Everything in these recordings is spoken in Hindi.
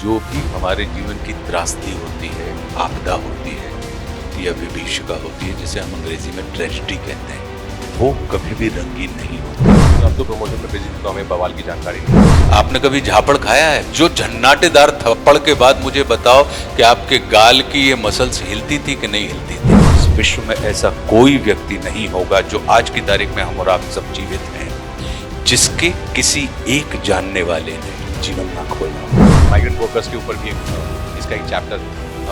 जो भी हमारे जीवन की त्रासदी होती है, आपदा होती है या विभीषिका होती है, जिसे हम अंग्रेजी में ट्रेजेडी कहते हैं, वो कभी भी रंगीन नहीं होती। आप तो प्रमोशन में बिजी थे तो हमें बवाल की जानकारी नहीं। आपने कभी झापड़ खाया है? जो झन्नाटेदार थप्पड़ के बाद मुझे बताओ कि आपके गाल की ये मसल्स हिलती थी कि नहीं हिलती थी। इस विश्व में ऐसा कोई व्यक्ति नहीं होगा जो आज की तारीख में हम और आप सब जीवित हैं, जिसके किसी एक जानने वाले ने जीवन ना खोया। माइग्रेंट वर्कर्स के ऊपर भी इसका एक चैप्टर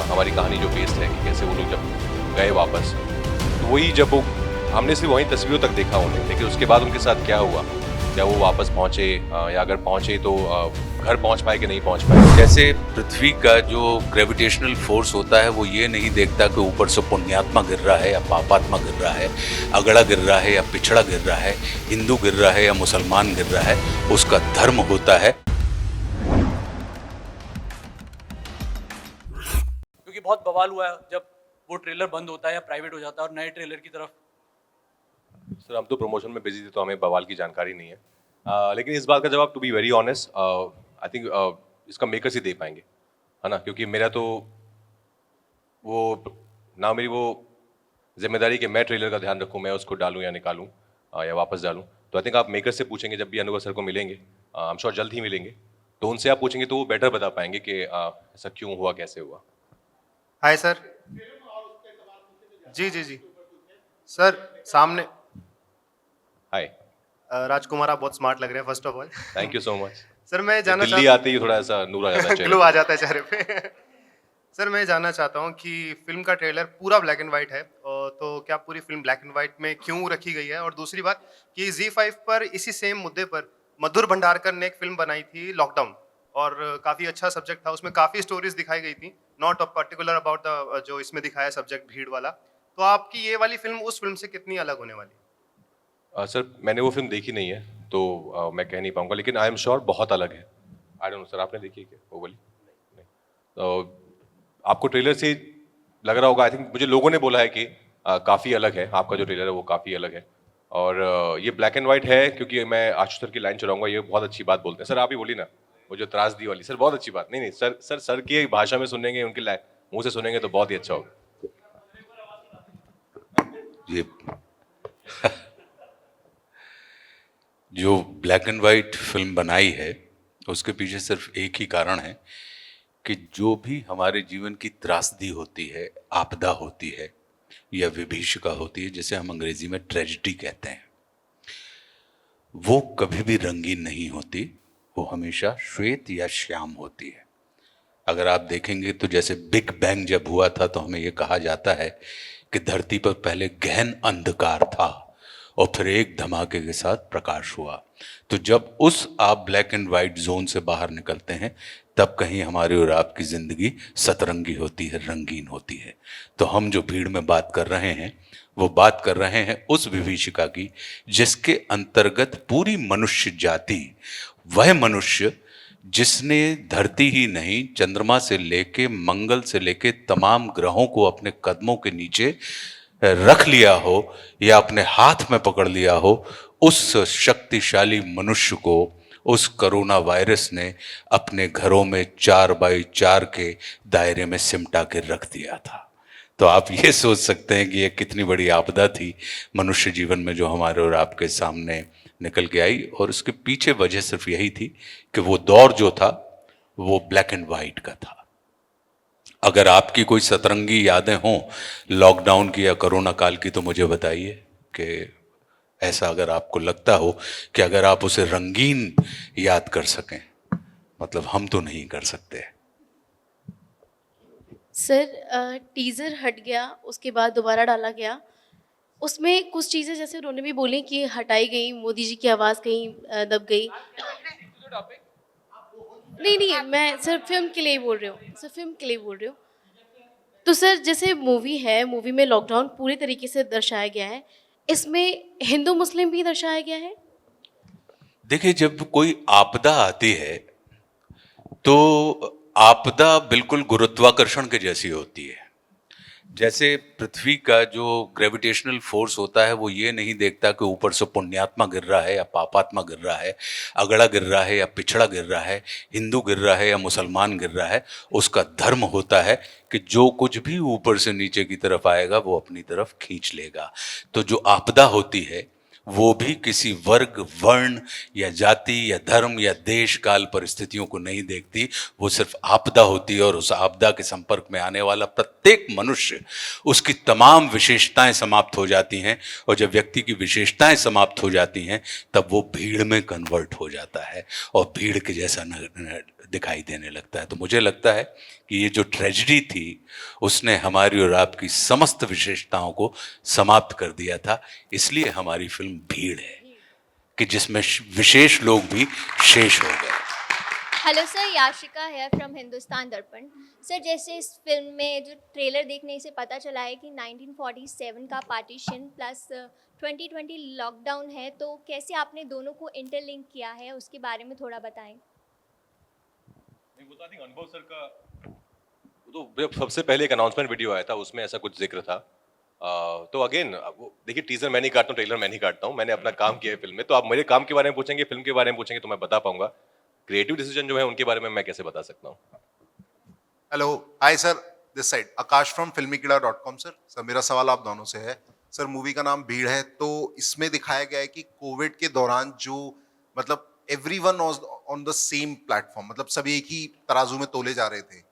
हमारी कहानी जो बेस्ड है कि कैसे वो लोग जब गए वापस, तो वही जब वो हमने सिर्फ वही तस्वीरों तक देखा उन्हें, लेकिन उसके बाद उनके साथ क्या हुआ, क्या वो वापस पहुंचे या अगर पहुंचे तो घर पहुंच पाए कि नहीं पहुंच पाए। जैसे पृथ्वी का जो ग्रेविटेशनल फोर्स होता है वो ये नहीं देखता कि ऊपर से पुण्यात्मा गिर रहा है या पापात्मा गिर रहा है, अगड़ा गिर रहा है या पिछड़ा गिर रहा है, हिंदू गिर रहा है या मुसलमान गिर रहा है, उसका धर्म होता है। क्योंकि बहुत बवाल हुआ है जब वो ट्रेलर बंद होता है या प्राइवेट हो जाता है और नए ट्रेलर की तरफ। सर हम तो प्रमोशन में बिजी थे तो हमें बवाल की जानकारी नहीं है, लेकिन इस बात का जवाब to be very honest I think इसका मेकर्स ही दे पाएंगे, है ना, क्योंकि मेरा तो वो ना मेरी वो जिम्मेदारी कि मैं ट्रेलर का ध्यान रखूं, मैं उसको डालूं या निकालूं या वापस डालूं। तो आई थिंक आप मेकर से पूछेंगे जब भी अनुभव सर को मिलेंगे, आई एम श्योर जल्द ही मिलेंगे, तो उनसे आप पूछेंगे तो वो बेटर बता पाएंगे कि ऐसा क्यों हुआ, कैसे हुआ। Hi sir. जी जी जी सर, सामने हाय, राजकुमार, आप बहुत स्मार्ट लग रहे हैं first of all. Thank you so much. Sir मैं जानना दिल्ली आते ही थोड़ा ऐसा नूर आ जाता है चेहरे ग्लो पे। आ जाता है चेहरे पे। सर मैं जानना चाहता हूँ कि फिल्म का ट्रेलर पूरा ब्लैक एंड व्हाइट है, तो क्या पूरी फिल्म ब्लैक एंड व्हाइट में क्यों रखी गई है? और दूसरी बात कि Z5 पर इसी सेम मुद्दे पर मधुर भंडारकर ने एक फिल्म बनाई थी लॉकडाउन, और काफ़ी अच्छा सब्जेक्ट था, उसमें काफ़ी स्टोरीज दिखाई गई थी, नॉट पर्टिकुलर अबाउट द जो इसमें दिखाया सब्जेक्ट भीड़ वाला। तो आपकी ये वाली फिल्म उस फिल्म से कितनी अलग होने वाली? सर मैंने वो फिल्म देखी नहीं है तो मैं कह नहीं पाऊंगा, लेकिन आई एम श्योर बहुत अलग है। आई डोंट नो सर, आपने देखी है क्या वो वाली? नहीं। तो आपको ट्रेलर से लग रहा होगा, आई थिंक मुझे लोगों ने बोला है कि काफ़ी अलग है, आपका जो ट्रेलर है वो काफ़ी अलग है, और ये ब्लैक एंड वाइट है, क्योंकि मैं आशुष सर की लाइन चलाऊंगा, ये बहुत अच्छी बात बोलते हैं। सर आप ही बोली ना वो जो त्रासदी वाली, सर बहुत अच्छी बात। नहीं नहीं सर, सर की भाषा में सुनेंगे, उनकी मुंह से सुनेंगे तो बहुत ही अच्छा होगा। ये जो ब्लैक एंड वाइट फिल्म बनाई है उसके पीछे सिर्फ एक ही कारण है कि जो भी हमारे जीवन की त्रासदी होती है, आपदा होती है या विभीषिका होती है, जिसे हम अंग्रेजी में ट्रेजेडी कहते हैं, वो कभी भी रंगीन नहीं होती, वो हमेशा श्वेत या श्याम होती है। अगर आप देखेंगे तो जैसे बिग बैंग जब हुआ था तो हमें ये कहा जाता है कि धरती पर पहले गहन अंधकार था और फिर एक धमाके के साथ प्रकाश हुआ। तो जब उस आप ब्लैक एंड वाइट जोन से बाहर निकलते हैं तब कहीं हमारी और आपकी जिंदगी सतरंगी होती है, रंगीन होती है। तो हम जो भीड़ में बात कर रहे हैं वो बात कर रहे हैं उस विभीषिका की जिसके अंतर्गत पूरी मनुष्य जाति, वह मनुष्य जिसने धरती ही नहीं चंद्रमा से लेके मंगल से लेके तमाम ग्रहों को अपने कदमों के नीचे रख लिया हो या अपने हाथ में पकड़ लिया हो, उस शक्तिशाली मनुष्य को उस कोरोना वायरस ने अपने घरों में 4x4 के दायरे में सिमटा के रख दिया था। तो आप ये सोच सकते हैं कि ये कितनी बड़ी आपदा थी मनुष्य जीवन में जो हमारे और आपके सामने निकल के आई, और उसके पीछे वजह सिर्फ यही थी कि वो दौर जो था वो ब्लैक एंड वाइट का था। अगर आपकी कोई सतरंगी यादें हों लॉकडाउन की या कोरोना काल की तो मुझे बताइए कि ऐसा अगर आपको लगता हो कि अगर आप उसे रंगीन याद कर सकें, मतलब हम तो नहीं कर सकते। सर टीज़र हट गया, उसके बाद दोबारा डाला गया, उसमें कुछ चीज़ें जैसे उन्होंने भी बोली कि हटाई गई, मोदी जी की आवाज़ कहीं दब गई। नहीं नहीं, मैं सर फिल्म के लिए ही बोल रही हूँ, सर फिल्म के लिए बोल रही हूँ। तो सर जैसे मूवी है, मूवी में लॉकडाउन पूरे तरीके से दर्शाया गया है, इसमें हिंदू मुस्लिम भी दर्शाया गया है। देखिए, जब कोई आपदा आती है तो आपदा बिल्कुल गुरुत्वाकर्षण के जैसी होती है। जैसे पृथ्वी का जो ग्रेविटेशनल फोर्स होता है वो ये नहीं देखता कि ऊपर से पुण्यात्मा गिर रहा है या पापात्मा गिर रहा है, अगड़ा गिर रहा है या पिछड़ा गिर रहा है, हिंदू गिर रहा है या मुसलमान गिर रहा है। उसका धर्म होता है कि जो कुछ भी ऊपर से नीचे की तरफ आएगा वो अपनी तरफ खींच लेगा। तो जो आपदा होती है वो भी किसी वर्ग, वर्ण या जाति या धर्म या देश काल परिस्थितियों को नहीं देखती, वो सिर्फ आपदा होती है। और उस आपदा के संपर्क में आने वाला प्रत्येक मनुष्य, उसकी तमाम विशेषताएं समाप्त हो जाती हैं। और जब व्यक्ति की विशेषताएं समाप्त हो जाती हैं तब वो भीड़ में कन्वर्ट हो जाता है और भीड़ के जैसा दिखाई देने लगता है। तो मुझे लगता है कि ये जो ट्रेजेडी थी उसने हमारी और आपकी समस्त विशेषताओं को समाप्त कर दिया था। इसलिए हमारी फिल्म भीड़ है कि जिसमें विशेष लोग भी शेष हो गए। हेलो सर, याशिका है फ्रॉम हिंदुस्तान दर्पण। सर, जैसे इस फिल्म में जो ट्रेलर देखने से पता चला है कि 1947 का पार्टीशन प्लस 2020 लॉकडाउन है, तो कैसे आपने दोनों को इंटरलिंक किया है उसके बारे में थोड़ा बताएं। बता दें, अनुभव सर का तो सबसे पहले एक अनाउंसमेंट वीडियो आया था, उसमें ऐसा कुछ जिक्र था। तो अगेन देखिए, टीजर मैं नहीं काटता हूँ, ट्रेलर मैं नहीं काटता हूँ, मैंने अपना काम किया है फिल्म में। तो आप मेरे काम के बारे में पूछेंगे, फिल्म के बारे में पूछेंगे तो मैं बता पाऊंगा। क्रिएटिव डिसीजन जो है उनके बारे में मैं कैसे बता सकता हूँ। Hello, hi sir, this side Akash from filmikida.com। Sir, मेरा सवाल आप दोनों से है। सर, मूवी का नाम भीड़ है, तो इसमें दिखाया गया है कि कोविड के दौरान जो मतलब everyone was on the same platform, मतलब सभी एक ही तराजू में तोले जा रहे थे।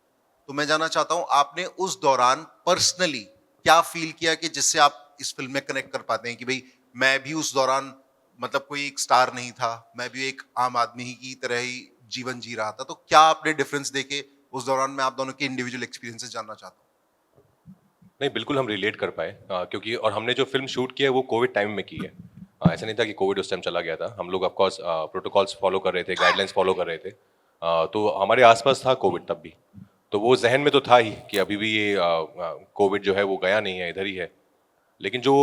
तो मैं जानना चाहता हूँ, आपने उस दौरान पर्सनली क्या फील किया कि जिससे आप इस फिल्म में कनेक्ट कर पाते हैं कि भाई मैं भी उस दौरान मतलब कोई एक स्टार नहीं था, मैं भी एक आम आदमी ही की तरह ही जीवन जी रहा था। तो क्या आपने डिफरेंस देखे उस दौरान? मैं आप दोनों के इंडिविजुअल एक्सपीरियंसेस जानना चाहता हूँ। नहीं, बिल्कुल हम रिलेट कर पाए, क्योंकि और हमने जो फिल्म शूट किया है वो कोविड टाइम में की है। ऐसा नहीं था कि कोविड उस टाइम चला गया था। हम लोग ऑफकोर्स प्रोटोकॉल्स फॉलो कर रहे थे, गाइडलाइंस फॉलो कर रहे थे। तो हमारे आसपास था कोविड तब भी, तो वो जहन में तो था ही कि अभी भी ये कोविड जो है वो गया नहीं है, इधर ही है। लेकिन जो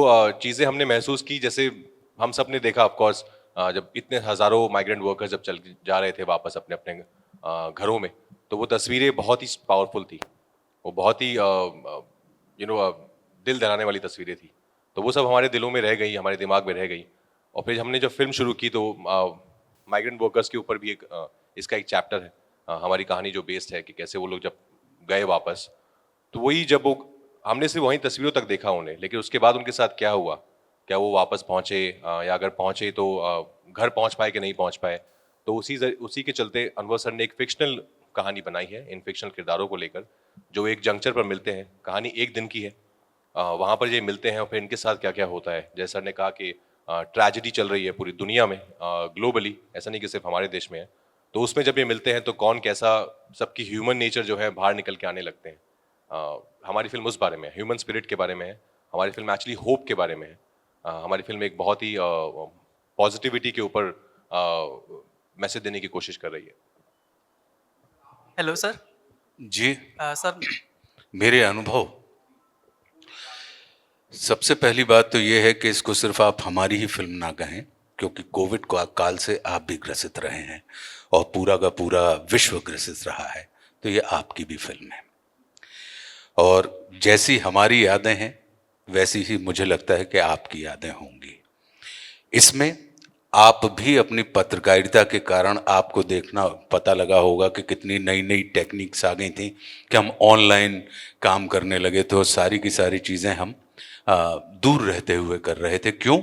चीज़ें हमने महसूस की, जैसे हम सब ने देखा ऑफकोर्स, जब इतने हज़ारों माइग्रेंट वर्कर्स जब चल जा रहे थे वापस अपने अपने घरों में, तो वो तस्वीरें बहुत ही पावरफुल थी, वो बहुत ही दिल दहलाने वाली तस्वीरें थी। तो वो सब हमारे दिलों में रह गई, हमारे दिमाग में रह गई। और फिर हमने जब फिल्म शुरू की तो माइग्रेंट वर्कर्स के ऊपर भी एक इसका एक चैप्टर है, हमारी कहानी जो बेस्ड है कि कैसे वो लोग जब गए वापस, तो वही जब वो हमने सिर्फ वहीं तस्वीरों तक देखा उन्हें, लेकिन उसके बाद उनके साथ क्या हुआ, क्या वो वापस पहुँचे, या अगर पहुँचे तो घर पहुँच पाए कि नहीं पहुँच पाए। तो उसी के चलते अनवर सर ने एक फिक्शनल कहानी बनाई है इन फिक्शनल किरदारों को लेकर, जो एक जंक्चर पर मिलते हैं। कहानी एक दिन की है, वहाँ पर ये मिलते हैं और फिर इनके साथ क्या क्या होता है। जैसे सर ने कहा कि ट्रेजेडी चल रही है पूरी दुनिया में, ग्लोबली, ऐसा नहीं कि सिर्फ हमारे देश में है। तो उसमें जब ये मिलते हैं तो कौन कैसा, सबकी ह्यूमन नेचर जो है बाहर निकल के आने लगते हैं। हमारी फिल्म उस बारे में है, ह्यूमन स्पिरिट के बारे में है। हमारी फिल्म एक्चुअली होप के बारे में है। हमारी फिल्म एक बहुत ही पॉजिटिविटी के ऊपर मैसेज देने की कोशिश कर रही है। Hello sir. जी सर, मेरे अनुभव, सबसे पहली बात तो ये है कि इसको सिर्फ आप हमारी ही फिल्म ना कहें, क्योंकि कोविड को काल से आप भी ग्रसित रहे हैं और पूरा का पूरा विश्व ग्रसित रहा है। तो ये आपकी भी फिल्म है और जैसी हमारी यादें हैं वैसी ही मुझे लगता है कि आपकी यादें होंगी। इसमें आप भी अपनी पत्रकारिता के कारण आपको देखना पता लगा होगा कि कितनी नई नई टेक्निक्स आ गई थी कि हम ऑनलाइन काम करने लगे। तो सारी की सारी चीज़ें हम दूर रहते हुए कर रहे थे। क्यों?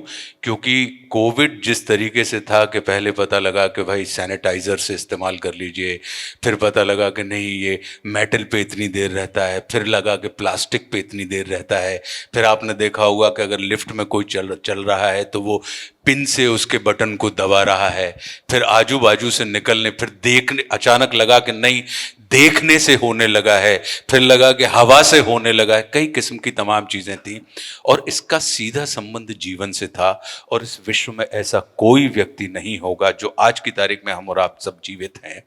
क्योंकि कोविड जिस तरीके से था कि पहले पता लगा कि भाई सैनिटाइज़र से इस्तेमाल कर लीजिए, फिर पता लगा कि नहीं ये मेटल पे इतनी देर रहता है, फिर लगा कि प्लास्टिक पे इतनी देर रहता है, फिर आपने देखा होगा कि अगर लिफ्ट में कोई चल रहा है तो वो पिन से उसके बटन को दबा रहा है, फिर आजू बाजू से निकलने, फिर देखने, अचानक लगा कि नहीं देखने से होने लगा है, फिर लगा कि हवा से होने लगा है। कई किस्म की तमाम चीज़ें थीं और इसका सीधा संबंध जीवन से था। और इस विश्व में ऐसा कोई व्यक्ति नहीं होगा जो आज की तारीख में हम और आप सब जीवित हैं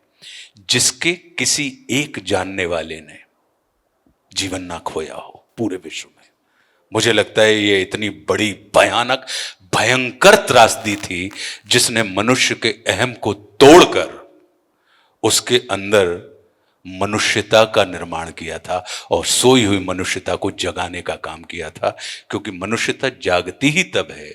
जिसके किसी एक जानने वाले ने जीवन ना खोया हो पूरे विश्व में। मुझे लगता है ये इतनी बड़ी भयानक भयंकर त्रासदी थी जिसने मनुष्य के अहम को तोड़कर उसके अंदर मनुष्यता का निर्माण किया था और सोई हुई मनुष्यता को जगाने का काम किया था, क्योंकि मनुष्यता जागती ही तब है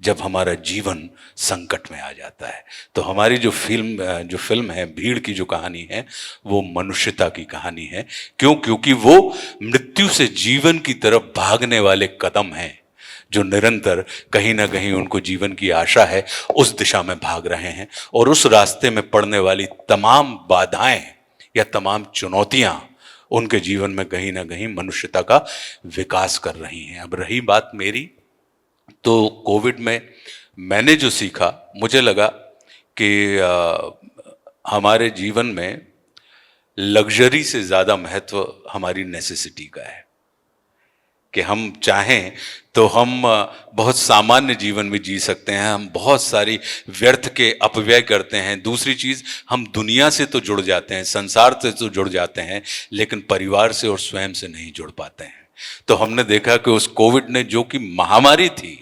जब हमारा जीवन संकट में आ जाता है। तो हमारी जो फिल्म है भीड़ की जो कहानी है वो मनुष्यता की कहानी है। क्यों? क्योंकि वो मृत्यु से जीवन की तरफ भागने वाले कदम हैं जो निरंतर कहीं ना कहीं उनको जीवन की आशा है उस दिशा में भाग रहे हैं, और उस रास्ते में पड़ने वाली तमाम बाधाएं या तमाम चुनौतियां उनके जीवन में कहीं ना कहीं मनुष्यता का विकास कर रही हैं। अब रही बात मेरी, तो कोविड में मैंने जो सीखा, मुझे लगा कि हमारे जीवन में लग्जरी से ज़्यादा महत्व हमारी नेसेसिटी का है कि हम चाहें तो हम बहुत सामान्य जीवन में जी सकते हैं, हम बहुत सारी व्यर्थ के अपव्यय करते हैं। दूसरी चीज़, हम दुनिया से तो जुड़ जाते हैं, संसार से तो जुड़ जाते हैं, लेकिन परिवार से और स्वयं से नहीं जुड़ पाते हैं। तो हमने देखा कि उस कोविड ने, जो कि महामारी थी,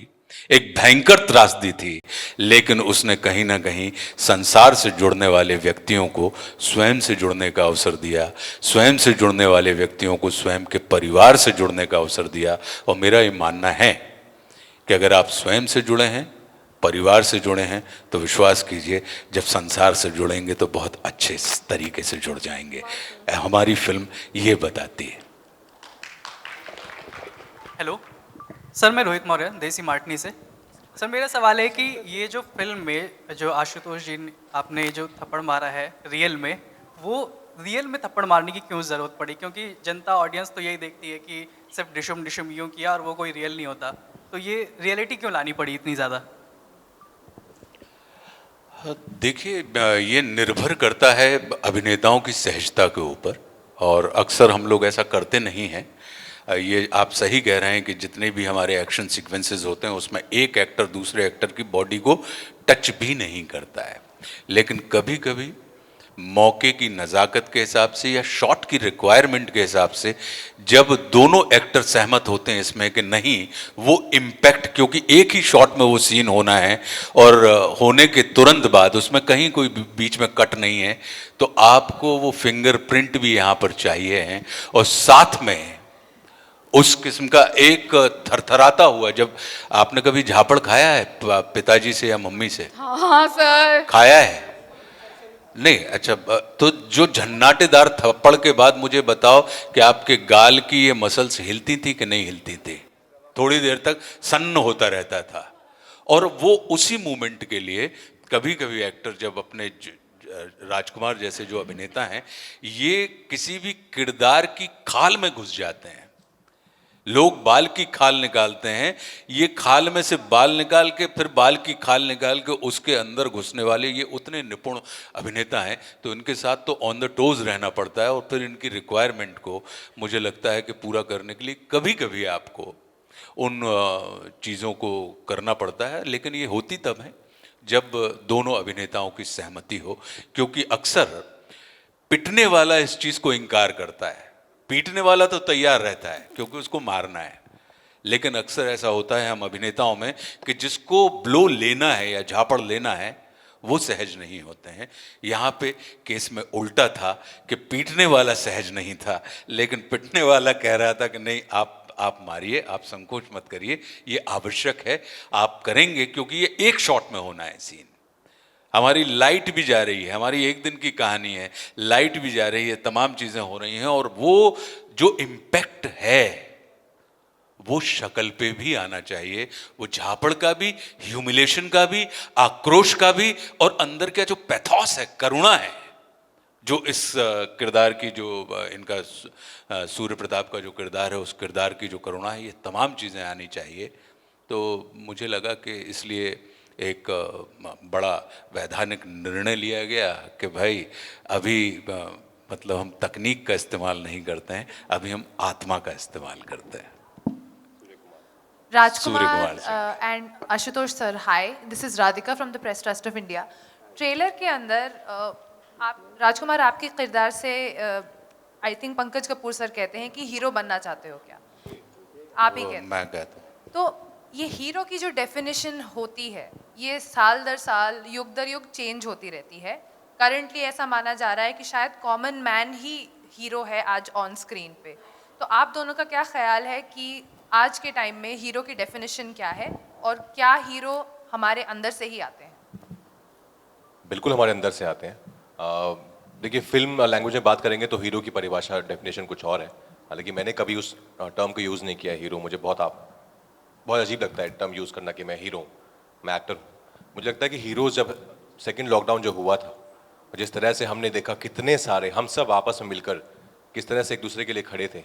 एक भयंकर त्रासदी थी, लेकिन उसने कहीं ना कहीं संसार से जुड़ने वाले व्यक्तियों को स्वयं से जुड़ने का अवसर दिया, स्वयं से जुड़ने वाले व्यक्तियों को स्वयं के परिवार से जुड़ने का अवसर दिया। और मेरा ये मानना है कि अगर आप स्वयं से जुड़े हैं, परिवार से जुड़े हैं, तो विश्वास कीजिए जब संसार से जुड़ेंगे तो बहुत अच्छे तरीके से जुड़ जाएंगे। हमारी फिल्म ये बताती है। हेलो सर, मैं रोहित मौर्य देसी मार्टनी से। सर मेरा सवाल है कि ये जो फिल्म में जो आशुतोष जी ने आपने जो थप्पड़ मारा है रियल में, वो रियल में थप्पड़ मारने की क्यों ज़रूरत पड़ी? क्योंकि जनता ऑडियंस तो यही देखती है कि सिर्फ डिशुम डिशुम यूँ किया और वो कोई रियल नहीं होता, तो ये रियलिटी क्यों लानी पड़ी इतनी ज़्यादा? देखिए, ये निर्भर करता है अभिनेताओं की सहजता के ऊपर, और अक्सर हम लोग ऐसा करते नहीं हैं। ये आप सही कह रहे हैं कि जितने भी हमारे एक्शन सीक्वेंसेस होते हैं उसमें एक एक्टर दूसरे एक्टर की बॉडी को टच भी नहीं करता है, लेकिन कभी कभी मौके की नज़ाकत के हिसाब से या शॉट की रिक्वायरमेंट के हिसाब से जब दोनों एक्टर सहमत होते हैं इसमें कि नहीं, वो इम्पैक्ट, क्योंकि एक ही शॉट में वो सीन होना है और होने के तुरंत बाद उसमें कहीं कोई बीच में कट नहीं है, तो आपको वो फिंगरप्रिंट भी यहाँ पर चाहिए है। और साथ में उस किस्म का एक थरथराता हुआ, जब आपने कभी झापड़ खाया है पिताजी से या मम्मी से? हाँ सर। खाया है? नहीं? अच्छा, तो जो झन्नाटेदार थप्पड़ के बाद मुझे बताओ कि आपके गाल की ये मसल्स हिलती थी कि नहीं हिलती थी? थोड़ी देर तक सन्न होता रहता था। और वो उसी मूवमेंट के लिए कभी कभी एक्टर जब अपने राजकुमार जैसे जो अभिनेता हैं, ये किसी भी किरदार की खाल में घुस जाते हैं। लोग बाल की खाल निकालते हैं, ये खाल में से बाल निकाल के फिर बाल की खाल निकाल के उसके अंदर घुसने वाले ये उतने निपुण अभिनेता हैं, तो इनके साथ तो ऑन द टोज रहना पड़ता है, और फिर इनकी रिक्वायरमेंट को मुझे लगता है कि पूरा करने के लिए कभी कभी आपको उन चीज़ों को करना पड़ता है। लेकिन ये होती तब है जब दोनों अभिनेताओं की सहमति हो, क्योंकि अक्सर पिटने वाला इस चीज़ को इनकार करता है, पीटने वाला तो तैयार रहता है क्योंकि उसको मारना है। लेकिन अक्सर ऐसा होता है हम अभिनेताओं में कि जिसको ब्लो लेना है या झापड़ लेना है वो सहज नहीं होते हैं। यहाँ पे केस में उल्टा था कि पीटने वाला सहज नहीं था, लेकिन पिटने वाला कह रहा था कि नहीं, आप मारिए, आप संकोच मत करिए, ये आवश्यक है, आप करेंगे, क्योंकि ये एक शॉट में होना है सीन। हमारी लाइट भी जा रही है, हमारी एक दिन की कहानी है, लाइट भी जा रही है, तमाम चीज़ें हो रही हैं, और वो जो इम्पैक्ट है वो शक्ल पे भी आना चाहिए, वो झापड़ का भी, ह्यूमिलेशन का भी, आक्रोश का भी, और अंदर का जो पैथोस है, करुणा है, जो इस किरदार की, जो इनका सूर्य प्रताप का जो किरदार है, उस किरदार की जो करुणा है, ये तमाम चीज़ें आनी चाहिए। तो मुझे लगा कि इसलिए एक बड़ा वैधानिक निर्णय लिया गया कि भाई अभी मतलब हम तकनीक का इस्तेमाल नहीं करते हैं, अभी हम आत्मा का इस्तेमाल करते हैं। Rajkumar and Ashutosh sir, hi, this is Radhika from the Press Trust of India. Trailer के अंदर आप राजकुमार, आपके किरदार से I think Pankaj Kapoor sir कहते हैं कि हीरो बनना चाहते हो क्या? आप ही कहते हैं। मैं कहता हूँ। तो ये हीरो की जो डेफिनेशन होती है, ये साल दर साल, युग दर युग चेंज होती रहती है। करंटली ऐसा माना जा रहा है कि शायद कॉमन मैन ही हीरो है आज ऑन स्क्रीन पे। तो आप दोनों का क्या ख्याल है कि आज के टाइम में हीरो की डेफिनेशन क्या है और क्या हीरो हमारे अंदर से ही आते हैं? बिल्कुल हमारे अंदर से आते हैं। देखिए, फिल्म लैंग्वेज में बात करेंगे तो हीरो की परिभाषा डेफिनेशन कुछ और है, हालांकि मैंने कभी उस टर्म को यूज़ नहीं किया हीरो। मुझे बहुत अजीब लगता है टर्म यूज़ करना कि मैं हीरो हूँ, मैं एक्टर हूँ। मुझे लगता है कि हीरो जब सेकेंड लॉकडाउन जो हुआ था, जिस तरह से हमने देखा कितने सारे हम सब आपस में मिलकर किस तरह से एक दूसरे के लिए खड़े थे,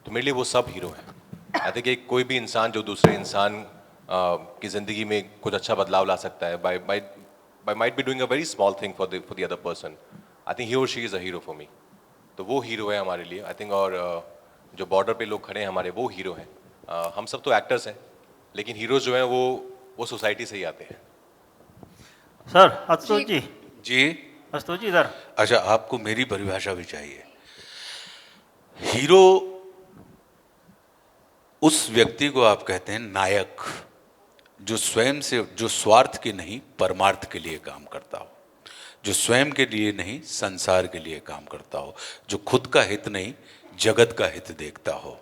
तो मेरे लिए वो सब हीरो हैं। आई थिंक कोई भी इंसान जो दूसरे इंसान की ज़िंदगी में कुछ अच्छा बदलाव ला सकता है by might be doing a very small thing for the other person, I think he or she is a hero for me. तो वो हीरो है हमारे लिए आई थिंक। और जो बॉर्डर पे लोग खड़े हैं हमारे, वो हीरो हैं। हम सब तो एक्टर्स हैं, लेकिन हीरोज जो हैं वो सोसाइटी से ही आते हैं। सर आशुतोष जी, जी। आशुतोष जी इधर। अच्छा, आपको मेरी परिभाषा भी चाहिए। हीरो उस व्यक्ति को आप कहते हैं नायक, जो स्वयं से, जो स्वार्थ के नहीं परमार्थ के लिए काम करता हो, जो स्वयं के लिए नहीं संसार के लिए काम करता हो, जो खुद का हित नहीं जगत का हित देखता हो।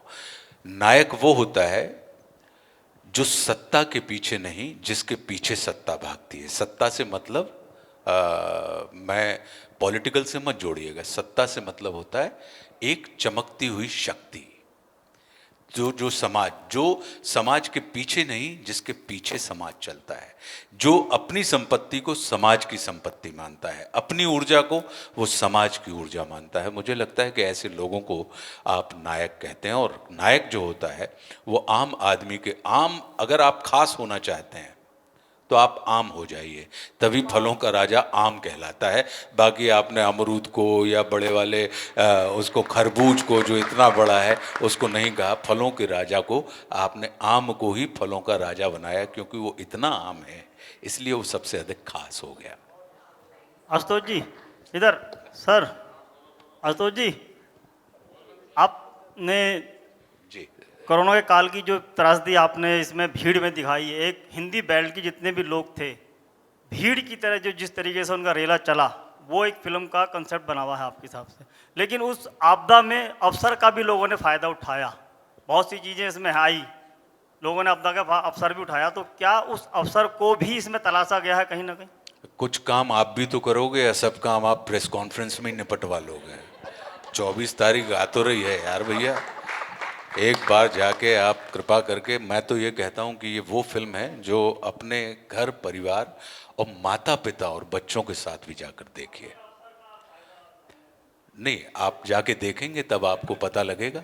नायक वो होता है जो सत्ता के पीछे नहीं, जिसके पीछे सत्ता भागती है। सत्ता से मतलब मैं पॉलिटिकल से मत जोड़िएगा, सत्ता से मतलब होता है एक चमकती हुई शक्ति, जो समाज के पीछे नहीं, जिसके पीछे समाज चलता है, जो अपनी संपत्ति को समाज की संपत्ति मानता है, अपनी ऊर्जा को वो समाज की ऊर्जा मानता है। मुझे लगता है कि ऐसे लोगों को आप नायक कहते हैं। और नायक जो होता है वो आम आदमी के अगर आप खास होना चाहते हैं तो आप आम हो जाइए, तभी फलों का राजा आम कहलाता है। बाकी आपने अमरूद को या बड़े वाले उसको खरबूज को, जो इतना बड़ा है, उसको नहीं कहा। फलों के राजा को आपने आम को ही फलों का राजा बनाया, क्योंकि वो इतना आम है, इसलिए वो सबसे अधिक खास हो गया। आशुतोष जी इधर। सर आशुतोष जी, आपने जी। कोरोना के काल की जो त्रासदी आपने इसमें भीड़ में दिखाई है, एक हिंदी बेल्ट के जितने भी लोग थे, भीड़ की तरह जो जिस तरीके से उनका रेला चला, वो एक फिल्म का कंसेप्ट बना हुआ है आपके हिसाब से। लेकिन उस आपदा में अवसर का भी लोगों ने फ़ायदा उठाया, बहुत सी चीज़ें इसमें आई, लोगों ने आपदा का अवसर भी उठाया। तो क्या उस अवसर को भी इसमें तलाशा गया है कहीं ना कहीं? कुछ काम आप भी तो करोगे, या सब काम आप प्रेस कॉन्फ्रेंस में ही निपटवा लोगे? 24 तारीख आ तो रही है यार भैया, एक बार जाके आप कृपा करके। मैं तो ये कहता हूँ कि ये वो फिल्म है जो अपने घर परिवार और माता पिता और बच्चों के साथ भी जाकर देखिए। नहीं, आप जाके देखेंगे तब आपको पता लगेगा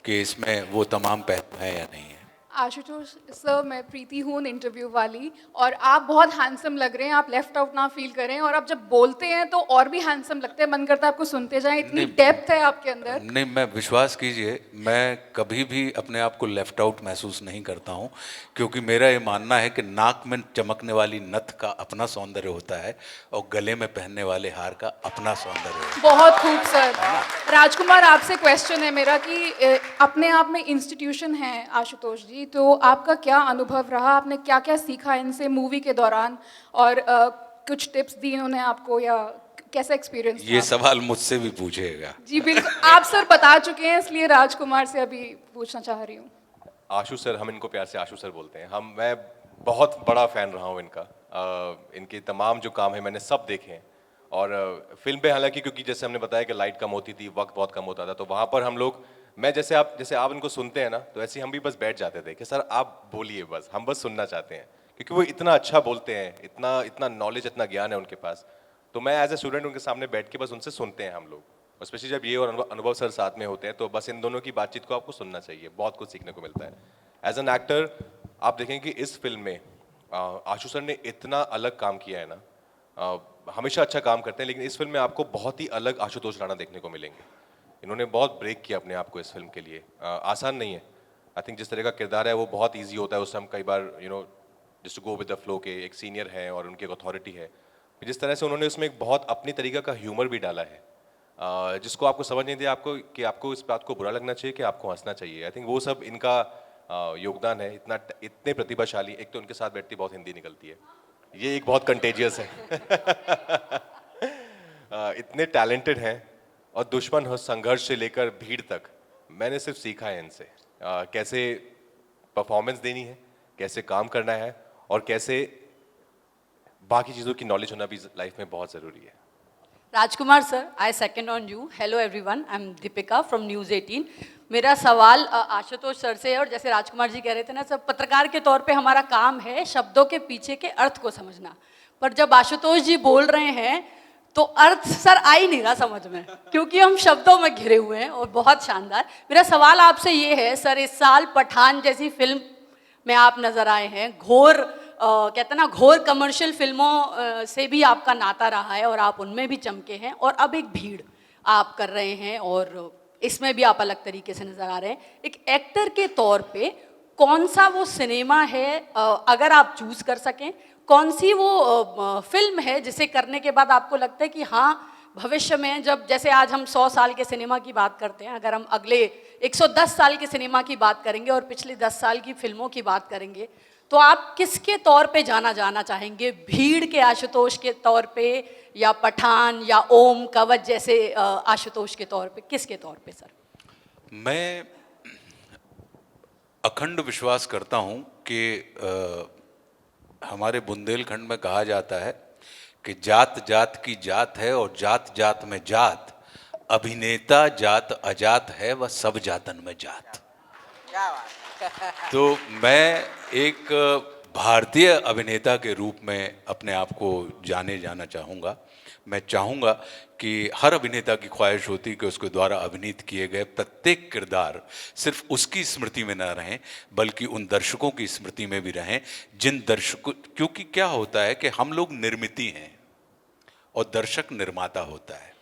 कि इसमें वो तमाम पहलू हैं या नहीं है। आशुतोष सर, मैं प्रीति हूँ इंटरव्यू वाली, और आप बहुत हैंडसम लग रहे हैं, आप लेफ्ट आउट ना फील करें, और आप जब बोलते हैं तो और भी हैंडसम लगते हैं, मन करता है आपको सुनते जाएं, इतनी डेप्थ है आपके अंदर। नहीं, मैं विश्वास कीजिए, मैं कभी भी अपने आप को लेफ्ट आउट महसूस नहीं करता हूँ, क्योंकि मेरा ये मानना है कि नाक में चमकने वाली नथ का अपना सौंदर्य होता है और गले में पहनने वाले हार का अपना सौंदर्य होता है। बहुत खूब सर। राजकुमार, आपसे क्वेश्चन है मेरा कि अपने आप में इंस्टीट्यूशन है आशुतोष जी, तो आपका क्या अनुभव रहा, आपने क्या क्या सीखा इनसे मूवी के दौरान, और कुछ टिप्स दी इन्होंने आपको, या कैसा एक्सपीरियंस था? ये सवाल मुझसे भी पूछेगा। जी बिल्कुल, आप सर बता चुके हैं, इसलिए राजकुमार से अभी पूछना चाह रही हूँ। आशु सर, हम इनको प्यार से आशु सर बोलते हैं। मैं बहुत बड़ा फ़ैन रहा हूँ इनका। इनके तमाम जो काम है मैंने सब देखे हैं। और फिल्म पे हालांकि, क्योंकि जैसे हमने बताया कि लाइट कम होती थी, वक्त बहुत कम होता था, तो वहाँ पर हम लोग, मैं जैसे आप इनको सुनते हैं ना, तो ऐसे हम भी बस बैठ जाते थे कि सर आप बोलिए, बस हम बस सुनना चाहते हैं, क्योंकि वो इतना अच्छा बोलते हैं, इतना नॉलेज, इतना ज्ञान है उनके पास। तो मैं एज ए स्टूडेंट उनके सामने बैठ के बस उनसे सुनते हैं हम लोग, और स्पेशली जब ये और अनुभव सर साथ में होते हैं, तो बस इन दोनों की बातचीत को आपको सुनना चाहिए, बहुत कुछ सीखने को मिलता है। एज एन एक्टर आप देखें कि इस फिल्म में आशु सर ने इतना अलग काम किया है ना, हमेशा अच्छा काम करते हैं, लेकिन इस फिल्म में आपको बहुत ही अलग आशुतोष राणा देखने को मिलेंगे। इन्होंने बहुत ब्रेक किया अपने आप को इस फिल्म के लिए। आसान नहीं है। आई थिंक जिस तरह का किरदार है वो बहुत ईजी होता है, उससे हम कई बार just to go with the flow के एक सीनियर है और उनकी एक अथॉरिटी है। जिस तरह से उन्होंने उसमें एक बहुत अपनी तरीका का ह्यूमर भी डाला है, जिसको आपको समझ नहीं दिया कि आपको इस बात को बुरा लगना चाहिए कि आपको हंसना चाहिए। आई थिंक वो सब इनका योगदान है। इतने प्रतिभाशाली, एक तो उनके साथ बैठती बहुत हिंदी निकलती है, ये एक बहुत कंटेजियस है। इतने टैलेंटेड हैं और दुश्मन हो संघर्ष से लेकर भीड़ तक, मैंने सिर्फ सीखा है इनसे कैसे परफॉर्मेंस देनी है, कैसे काम करना है और कैसे बाकी चीज़ों की नॉलेज होना भी लाइफ में बहुत ज़रूरी है। Rajkumar sir, I second on you. Hello everyone, I am Deepika from News 18। मेरा सवाल आशुतोष सर से है, और जैसे राजकुमार जी कह रहे थे ना सर, पत्रकार के तौर पे हमारा काम है शब्दों के पीछे के अर्थ को समझना, पर जब आशुतोष जी बोल रहे हैं तो अर्थ सर आ ही नहीं रहा समझ में, क्योंकि हम शब्दों में घिरे हुए हैं। और बहुत शानदार। मेरा सवाल आपसे ये है सर, इस साल पठान जैसी फिल्म में आप नज़र आए हैं, घोर कहते हैं ना, घोर कमर्शियल फिल्मों से भी आपका नाता रहा है और आप उनमें भी चमके हैं, और अब एक भीड़ आप कर रहे हैं और इसमें भी आप अलग तरीके से नज़र आ रहे हैं। एक एक्टर के तौर पे कौन सा वो सिनेमा है, अगर आप चूज़ कर सकें, कौन सी वो फिल्म है जिसे करने के बाद आपको लगता है कि हाँ, भविष्य में जब, जैसे आज हम 100 साल के सिनेमा की बात करते हैं, अगर हम अगले 110 साल के सिनेमा की बात करेंगे और पिछले 10 साल की फिल्मों की बात करेंगे, तो आप किसके तौर पे जाना चाहेंगे? भीड़ के आशुतोष के तौर पे, या पठान, या ओम, कवच जैसे आशुतोष के तौर पे, किसके तौर पे सर? मैं अखंड विश्वास करता हूं कि हमारे बुंदेलखंड में कहा जाता है कि जात जात की जात है और जात जात में जात, अभिनेता जात अजात है वह सब जातन में जात। तो मैं एक भारतीय अभिनेता के रूप में अपने आप को जाना चाहूँगा। मैं चाहूँगा कि हर अभिनेता की ख्वाहिश होती कि उसके द्वारा अभिनीत किए गए प्रत्येक किरदार सिर्फ उसकी स्मृति में न रहें, बल्कि उन दर्शकों की स्मृति में भी रहें जिन दर्शकों, क्योंकि क्या होता है कि हम लोग निर्मिती हैं और दर्शक निर्माता होता है।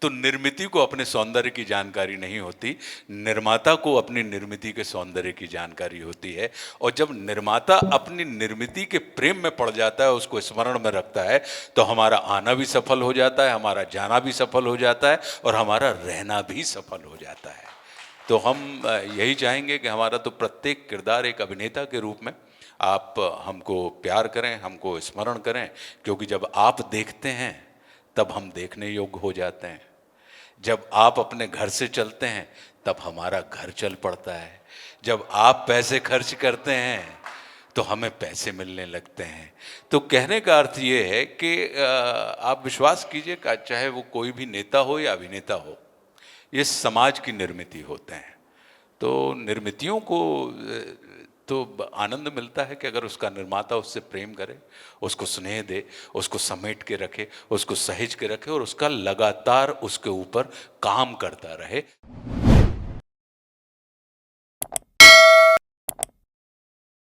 तो निर्मिती को अपने सौंदर्य की जानकारी नहीं होती, निर्माता को अपनी निर्मिती के सौंदर्य की जानकारी होती है। और जब निर्माता अपनी निर्मिती के प्रेम में पड़ जाता है, उसको स्मरण में रखता है, तो हमारा आना भी सफल हो जाता है, हमारा जाना भी सफल हो जाता है और हमारा रहना भी सफल हो जाता है। तो हम यही चाहेंगे कि हमारा तो प्रत्येक किरदार एक अभिनेता के रूप में आप हमको प्यार करें, हमको स्मरण करें, क्योंकि जब आप देखते हैं तब हम देखने योग्य हो जाते हैं। जब आप अपने घर से चलते हैं तब हमारा घर चल पड़ता है। जब आप पैसे खर्च करते हैं तो हमें पैसे मिलने लगते हैं। तो कहने का अर्थ ये है कि आप विश्वास कीजिए, चाहे वो कोई भी नेता हो या अभिनेता हो, ये समाज की निर्मिती होते हैं। तो निर्मितियों को तो आनंद मिलता है कि अगर उसका निर्माता उससे प्रेम करे, उसको स्नेह दे, उसको समेट के रखे, उसको सहेज के रखे और उसका लगातार उसके ऊपर काम करता रहे।